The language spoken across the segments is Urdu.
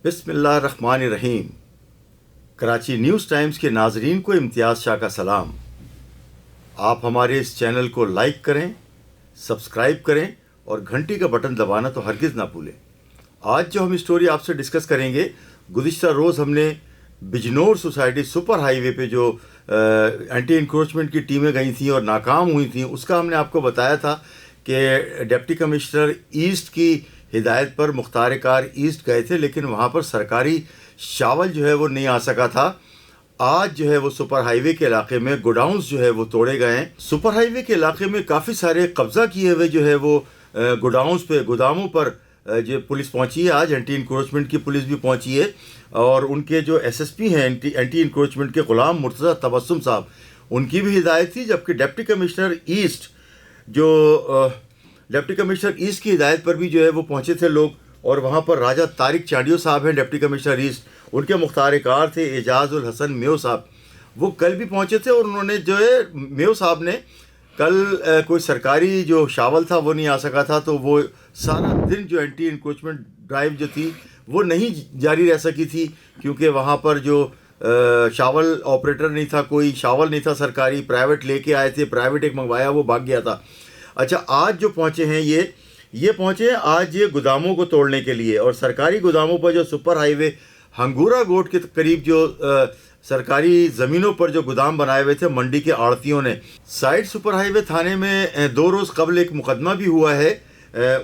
بسم اللہ الرحمن الرحیم۔ کراچی نیوز ٹائمز کے ناظرین کو امتیاز شاہ کا سلام۔ آپ ہمارے اس چینل کو لائک کریں، سبسکرائب کریں اور گھنٹی کا بٹن دبانا تو ہرگز نہ بھولیں۔ آج جو ہم اسٹوری آپ سے ڈسکس کریں گے، گزشتہ روز ہم نے بجنور سوسائٹی سپر ہائی وے پہ جو اینٹی انکروچمنٹ کی ٹیمیں گئی تھیں اور ناکام ہوئی تھیں، اس کا ہم نے آپ کو بتایا تھا کہ ڈپٹی کمشنر ایسٹ کی ہدایت پر مختار کار ایسٹ گئے تھے، لیکن وہاں پر سرکاری شاول جو ہے وہ نہیں آ سکا تھا۔ آج جو ہے وہ سپر ہائی وے کے علاقے میں گوڈاؤنز جو ہے وہ توڑے گئے ہیں۔ سپر ہائی وے کے علاقے میں کافی سارے قبضہ کیے ہوئے جو ہے وہ گوڈاؤنز پہ، گوداموں پر جو پولیس پہنچی ہے، آج اینٹی انکروچمنٹ کی پولیس بھی پہنچی ہے، اور ان کے جو ایس ایس پی ہیں اینٹی انکروچمنٹ کے غلام مرتضیٰ تبسم صاحب، ان کی بھی ہدایت تھی، جبکہ deputy commissioner east deputy commissioner east کی ہدایت پر بھی جو ہے وہ پہنچے تھے لوگ، اور وہاں پر راجہ طارق چانڈیو صاحب ہیں ڈپٹی کمشنر ایسٹ، ان کے مختار کار تھے اعجاز الحسن میو صاحب، وہ کل بھی پہنچے تھے، اور انہوں نے جو ہے میو صاحب نے کل کوئی سرکاری جو شاول تھا وہ نہیں آ سکا تھا، تو وہ سارا دن جو اینٹی انکروچمنٹ ڈرائیو جو تھی وہ نہیں جاری رہ سکی تھی، کیونکہ وہاں پر جو شاول آپریٹر نہیں تھا، کوئی شاول نہیں تھا سرکاری، پرائیویٹ لے کے آئے تھے، پرائیویٹ ایک منگوایا وہ بھاگ گیا تھا۔ اچھا، آج جو پہنچے ہیں یہ پہنچے ہیں آج یہ گوداموں کو توڑنے کے لیے، اور سرکاری گوداموں پر جو سپر ہائی وے ہنگورہ گوٹ کے قریب جو سرکاری زمینوں پر جو گودام بنائے ہوئے تھے منڈی کے آڑتیوں نے، سائٹ سپر ہائی وے تھانے میں 2 روز قبل ایک مقدمہ بھی ہوا ہے،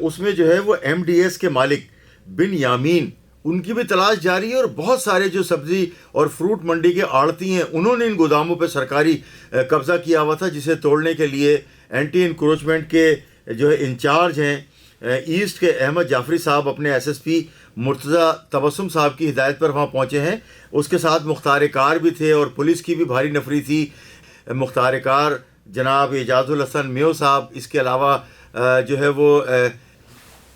اس میں جو ہے وہ ایم ڈی ایس کے مالک بن یامین، ان کی بھی تلاش جاری ہے، اور بہت سارے جو سبزی اور فروٹ منڈی کے آڑتی ہیں انہوں نے ان گوداموں پہ سرکاری قبضہ کیا ہوا تھا، جسے توڑنے کے لیے اینٹی انکروچمنٹ کے جو ہے انچارج ہیں ایسٹ کے احمد جعفری صاحب اپنے ایس ایس پی مرتضیٰ تبسم صاحب کی ہدایت پر وہاں پہنچے ہیں۔ اس کے ساتھ مختار کار بھی تھے، اور پولیس کی بھی بھاری نفری تھی۔ مختار کار جناب اعجاز الحسن میو صاحب، اس کے علاوہ جو ہے وہ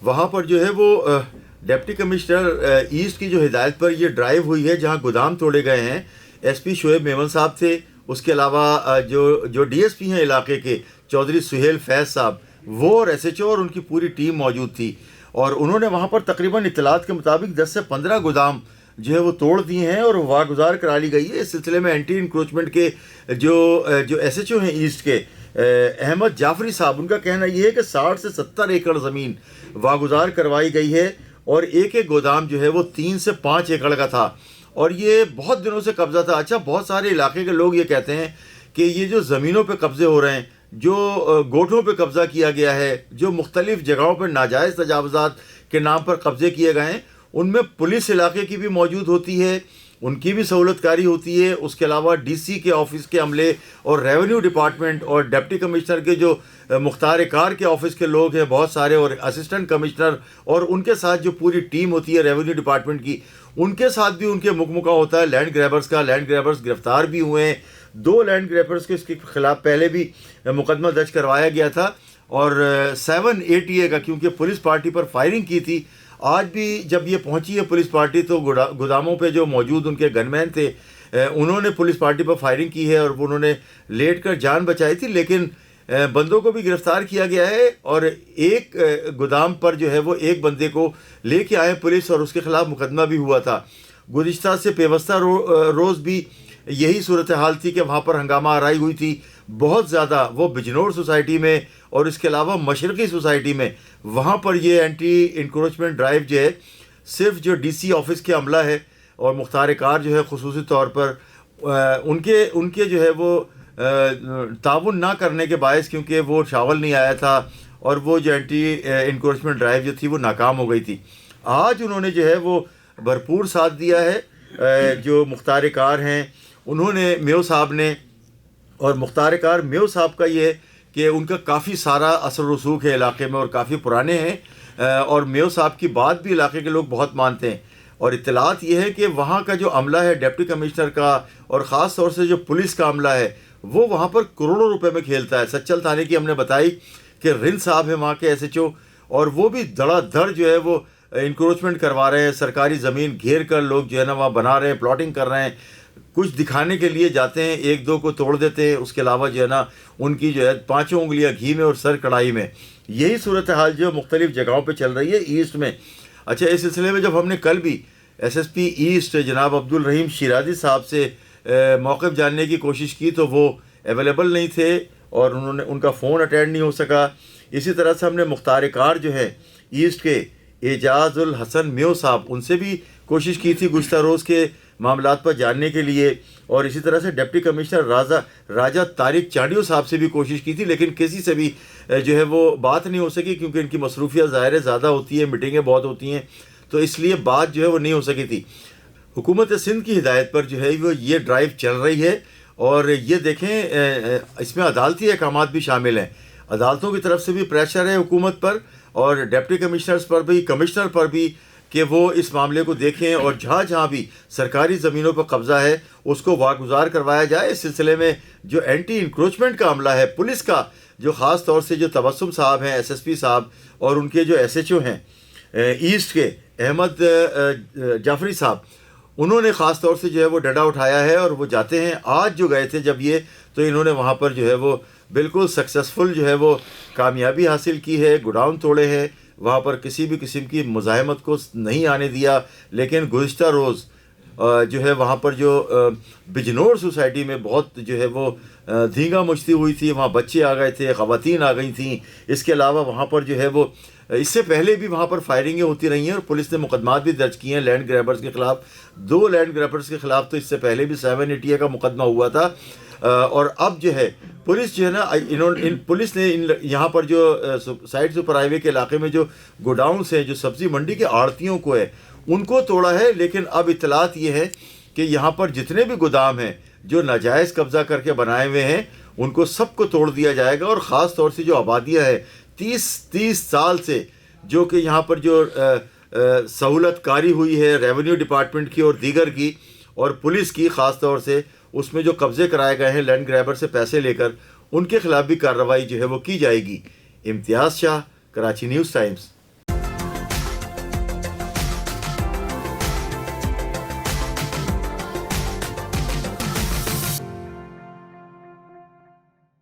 وہاں پر جو ہے وہ ڈپٹی کمشنر ایسٹ کی جو ہدایت پر یہ ڈرائیو ہوئی ہے جہاں گودام توڑے گئے ہیں، ایس پی شعیب میمن صاحب تھے، اس کے علاوہ جو ڈی ایس پی ہیں علاقے کے چودھری سہیل فیض صاحب، وہ اور ایس ایچ او اور ان کی پوری ٹیم موجود تھی، اور انہوں نے وہاں پر تقریباً اطلاعات کے مطابق 10 سے 15 گودام جو ہے وہ توڑ دیے ہیں اور واگزار کرا لی گئی ہے۔ اس سلسلے میں اینٹی انکروچمنٹ کے جو ایس ایچ او ہیں ایسٹ کے احمد جعفری صاحب، ان کا کہنا یہ ہے کہ 60 سے 70 ایکڑ زمین واگزار کروائی گئی ہے، اور ایک گودام جو ہے وہ 3 سے 5 ایکڑ کا تھا، اور یہ بہت دنوں سے قبضہ تھا۔ اچھا، بہت سارے علاقے کے لوگ یہ کہتے ہیں کہ یہ جو زمینوں پہ قبضے ہو رہے ہیں، جو گوٹھوں پہ قبضہ کیا گیا ہے، جو مختلف جگہوں پہ ناجائز تجاوزات کے نام پر قبضے کیے گئے ہیں، ان میں پولیس علاقے کی بھی موجود ہوتی ہے، ان کی بھی سہولت کاری ہوتی ہے، اس کے علاوہ ڈی سی کے آفس کے عملے اور ریونیو ڈپارٹمنٹ اور ڈپٹی کمشنر کے جو مختار کار کے آفس کے لوگ ہیں بہت سارے، اور اسسٹنٹ کمشنر اور ان کے ساتھ جو پوری ٹیم ہوتی ہے ریونیو ڈپارٹمنٹ کی، ان کے ساتھ بھی ان کے مکمکہ ہوتا ہے لینڈ گریبرز کا۔ لینڈ گریبرز گرفتار بھی ہوئے ہیں، 2 لینڈ گریبرز کے اس کے خلاف پہلے بھی مقدمہ درج کروایا گیا تھا، اور 7 کا، کیونکہ پولیس پارٹی پر فائرنگ کی تھی۔ آج بھی جب یہ پہنچی ہے پولیس پارٹی تو گوداموں پہ جو موجود ان کے گن مین تھے، انہوں نے پولیس پارٹی پر فائرنگ کی ہے، اور انہوں نے لیٹ کر جان بچائی تھی، لیکن بندوں کو بھی گرفتار کیا گیا ہے، اور ایک گودام پر جو ہے وہ ایک بندے کو لے کے آئے پولیس، اور اس کے خلاف مقدمہ بھی ہوا تھا۔ گزشتہ سے پیوستہ روز بھی یہی صورتحال تھی کہ وہاں پر ہنگامہ آرائی ہوئی تھی بہت زیادہ، وہ بجنور سوسائٹی میں اور اس کے علاوہ مشرقی سوسائٹی میں، وہاں پر یہ اینٹی انکروچمنٹ ڈرائیو جو ہے صرف جو ڈی سی آفس کے عملہ ہے اور مختار کار جو ہے خصوصی طور پر ان کے جو ہے وہ تعاون نہ کرنے کے باعث، کیونکہ وہ شاول نہیں آیا تھا، اور وہ جو اینٹی انکروچمنٹ ڈرائیو جو تھی وہ ناکام ہو گئی تھی۔ آج انہوں نے جو ہے وہ بھرپور ساتھ دیا ہے، جو مختار کار ہیں انہوں نے، میو صاحب نے، اور مختار کار میو صاحب کا یہ ہے کہ ان کا کافی سارا اثر و رسوخ ہے علاقے میں اور کافی پرانے ہیں، اور میو صاحب کی بات بھی علاقے کے لوگ بہت مانتے ہیں، اور اطلاعات یہ ہے کہ وہاں کا جو عملہ ہے ڈپٹی کمشنر کا، اور خاص طور سے جو پولیس کا عملہ ہے، وہ وہاں پر کروڑوں روپے میں کھیلتا ہے۔ سچل تھانے کی ہم نے بتائی کہ رند صاحب ہیں وہاں کے ایس ایچ او، اور وہ بھی دھڑا دھڑ جو ہے وہ انکروچمنٹ کروا رہے ہیں، سرکاری زمین گھیر کر لوگ جو ہے نا وہاں بنا رہے ہیں، پلاٹنگ کر رہے ہیں، کچھ دکھانے کے لیے جاتے ہیں، 1-2 کو توڑ دیتے ہیں، اس کے علاوہ جو ہے نا ان کی جو ہے 5 انگلیاں گھی میں اور سر کڑھائی میں۔ یہی صورتحال جو مختلف جگہوں پہ چل رہی ہے ایسٹ میں۔ اچھا، اس سلسلے میں جب ہم نے کل بھی SSP ایسٹ جناب عبدالرحیم شیرازی صاحب سے موقف جاننے کی کوشش کی تو وہ اویلیبل نہیں تھے اور ان کا فون اٹینڈ نہیں ہو سکا. اسی طرح سے ہم نے مختار کار جو ہے ایسٹ کے اعجاز الحسن میو صاحب ان سے بھی کوشش کی تھی گزشتہ روز کے معاملات پر جاننے کے لیے, اور اسی طرح سے ڈپٹی کمشنر راجہ طارق چانڈیو صاحب سے بھی کوشش کی تھی, لیکن کسی سے بھی جو ہے وہ بات نہیں ہو سکی کیونکہ ان کی مصروفیت ظاہر زیادہ ہوتی ہے, میٹنگیں بہت ہوتی ہیں, تو اس لیے بات جو ہے وہ نہیں ہو سکی تھی. حکومت سندھ کی ہدایت پر جو ہے وہ یہ ڈرائیو چل رہی ہے, اور یہ دیکھیں اس میں عدالتی احکامات بھی شامل ہیں. عدالتوں کی طرف سے بھی پریشر ہے حکومت پر اور ڈپٹی کمشنرز پر بھی, کمشنر پر بھی, کہ وہ اس معاملے کو دیکھیں اور جہاں جہاں بھی سرکاری زمینوں پر قبضہ ہے اس کو واگزار کروایا جائے. اس سلسلے میں جو اینٹی انکروچمنٹ کا عملہ ہے پولیس کا, جو خاص طور سے جو تبسم صاحب ہیں SSP صاحب اور ان کے جو SHO ہیں ایسٹ کے احمد جعفری صاحب, انہوں نے خاص طور سے جو ہے وہ ڈنڈا اٹھایا ہے اور وہ جاتے ہیں. آج جو گئے تھے جب یہ, تو انہوں نے وہاں پر جو ہے وہ بالکل سکسیسفل جو ہے وہ کامیابی حاصل کی ہے, گوڈاؤن توڑے ہیں, وہاں پر کسی بھی قسم کی مزاحمت کو نہیں آنے دیا. لیکن گزشتہ روز جو ہے وہاں پر جو بجنور سوسائٹی میں بہت جو ہے وہ دھینگا مچتی ہوئی تھی, وہاں بچے آ گئے تھے, خواتین آ گئی تھیں. اس کے علاوہ وہاں پر جو ہے وہ اس سے پہلے بھی وہاں پر فائرنگیں ہوتی رہی ہیں اور پولیس نے مقدمات بھی درج کیے ہیں لینڈ گریبرز کے خلاف. 2 لینڈ گریبرز کے خلاف تو اس سے پہلے بھی 780 کا مقدمہ ہوا تھا. اور اب جو ہے پولیس جو ہے نا, پولیس نے یہاں پر جو سائڈ سپر ہائی وے کے علاقے میں جو گوڈاؤنس ہیں, جو سبزی منڈی کے آڑتیوں کو ہے, ان کو توڑا ہے. لیکن اب اطلاعات یہ ہے کہ یہاں پر جتنے بھی گودام ہیں جو ناجائز قبضہ کر کے بنائے ہوئے ہیں ان کو سب کو توڑ دیا جائے گا. اور خاص طور سے جو آبادیاں ہیں 30 سال سے جو کہ یہاں پر جو سہولت کاری ہوئی ہے ریونیو ڈپارٹمنٹ کی اور دیگر کی اور پولیس کی خاص طور سے, اس میں جو قبضے کرائے گئے ہیں لینڈ گریبر سے پیسے لے کر, ان کے خلاف بھی کارروائی جو ہے وہ کی جائے گی. امتیاز شاہ, کراچی نیوز ٹائمز.